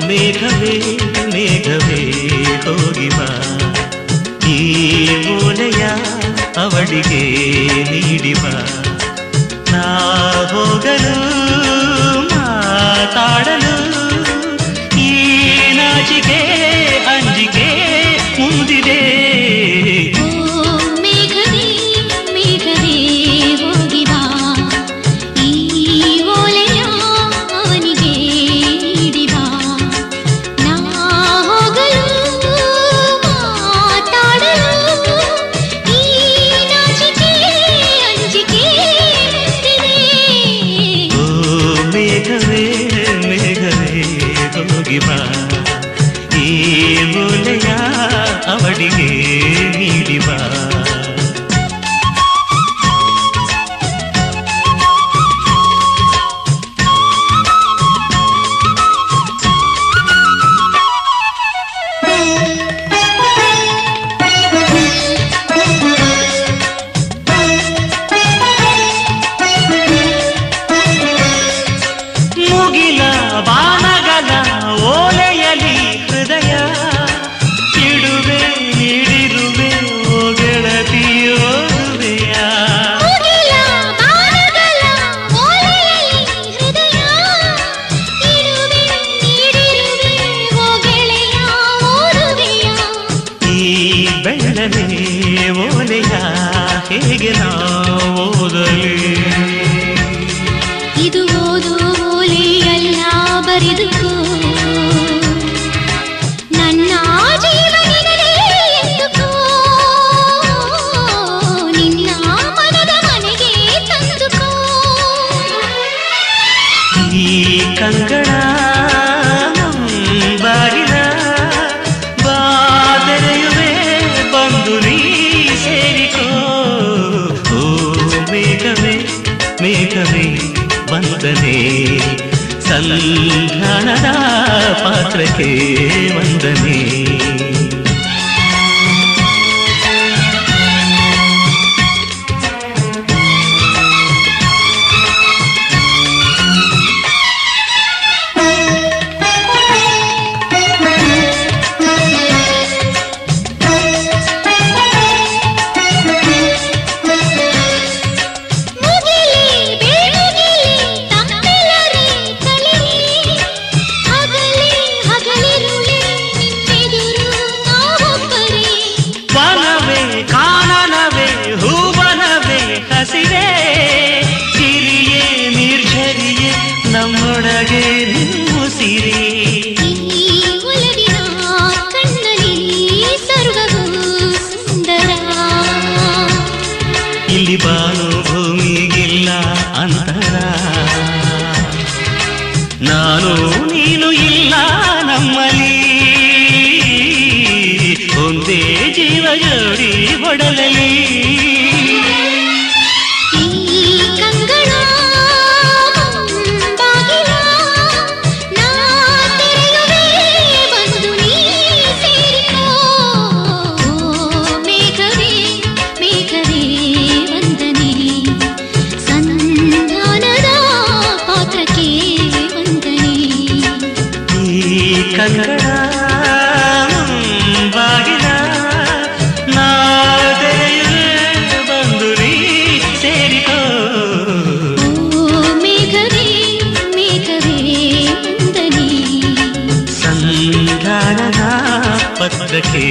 ಮೇಘವೇ ಮೇಘವೇ ಹೋಗಿ ಬಾ, ಈ ಓಲೆಯ ಅವಳಿಗೆ ನೀಡಿ ಬಾ. ನಾ ಹೋಗಲು ಮಾತಾಡಲು ಈ ನಾಚಿಕೆ ಅಂಜಿಕೆ ಮುಂದಿದೆ. ಮೇಘವೇ ಮೇಘವೇ ಹೋಗಿ ಬಾ, ಈ ಓಲೆಯ ಅವನಿಗೆ ನೀಡಿ ಬಾ. ನಾ ಹೋಗಲು ಮಾತಾಡಲು ಈ ನಾಚಿಕೆ ಅಂಜಿಕೆ ಮುಂದಿದೆ. ಓ ಮೇಘವೇ ಮೇಘವೇ ಹೋಗಿ ಬಾ, ಈ ಓಲೆಯ ಅವಳಿಗೆ ನೀಡಿ ಬಾ. ಮುಗಿಲ ಬಾಣಗಳ ಓಲೆಯಲಿ ಹೃದಯ ಇಡುವೆ ನೀಡಿರುವೆ ಓ ಗೆಳತಿಯೋರುವೆಯ. ಮುಗಿಲ ಬಾಣಗಳ ಓಲೆಯಲ್ಲಿ ಹೃದಯ ಇಡುವೆ ನೀಡಿರುವೆ ಓ ಗೆಳೆಯ ಓದುವೆಯ. ಈ ಬೆಳ್ಳನೆ ಓಲೆಯ ಹೇಗೆ ನಾವು ಓದಲಿ? ಇದು ಓದು ಓಲೆಯಲ್ಲ ಬರಿದುಕೋ, ನನ್ನ ಜೀವನಿಗಲೇ ಎಂದುಕೋ. ನಿನ್ನ ಮನದ ಮನೆಗೆ ತಂದುಕೋ. ಈ ಕಂಗಳ ಬಾಗಿಲ ಬಾದರೆಯುವೆ ಬಂದು ನೀ ಸೇರಿಕೋ. ಓ ಮೇಘವೇ ಮೇಘವೇ ವಂದನೆ, ಸಂಧಾನದ ಪಾತ್ರಕ್ಕೆ ವಂದನೆ. ಮುಗಿಲಿ ಬೇಡುಗಿಲಿ ತಮ್ಮೆಲ್ಲರೇ ಕಲಿಲಿ, ಹಗಲೇ ಹಗಲಿರುಳೆ ನಿಮ್ಮೆದುರು ನಾವೊಬ್ಬರೇ. ವನವೇ ಕಾನನವೇ ಹೂವನವೇ ಹಸಿರೇ, ಸಿರಿಯೇ ನಿರ್ಝರಿಯೇ ನಮ್ಮೊಳಗೆ ನಿಮ್ಮುಸಿರಿ. ಈ ಒಲವಿನ ಕಣ್ಣಲ್ಲಿ ಸರ್ವವೂ ಸುಂದರ. ಇಲ್ಲಿ ಬಾನು ಭೂಮಿಗಿಲ್ಲ ಅಂತರ, ನಾನು ನೀನು ಇಲ್ಲ ನಮ್ಮಲ್ಲಿ, ಒಂದೇ ಜೀವ ಜೋಡಿ ಒಡಲಲ್ಲಿ. ಈ ಕಂಗಳ ಬಾಗಿಲ ನಾ ತೆರೆಯುವೆ ಬಂದು ನೀ ಸೇರಿಕೋ. ಮೇಘವೇ ಮೇಘವೇ ವಂದನೆ, ಸಂಧಾನದ ಪಾತ್ರಕ್ಕೆ ವಂದನೆ. ಈ ಕಂಗಳ ಬಾಗಿಲ ನಾದೆರೆಯುವೆ ಬಂದು ನೀ ಸೇರಿಕೋ. ಮೇಘವೇ ಮೇಘವೇ ವಂದನೆ, ಸಂಧಾನದ ಪತ್ರಕ್ಕೆ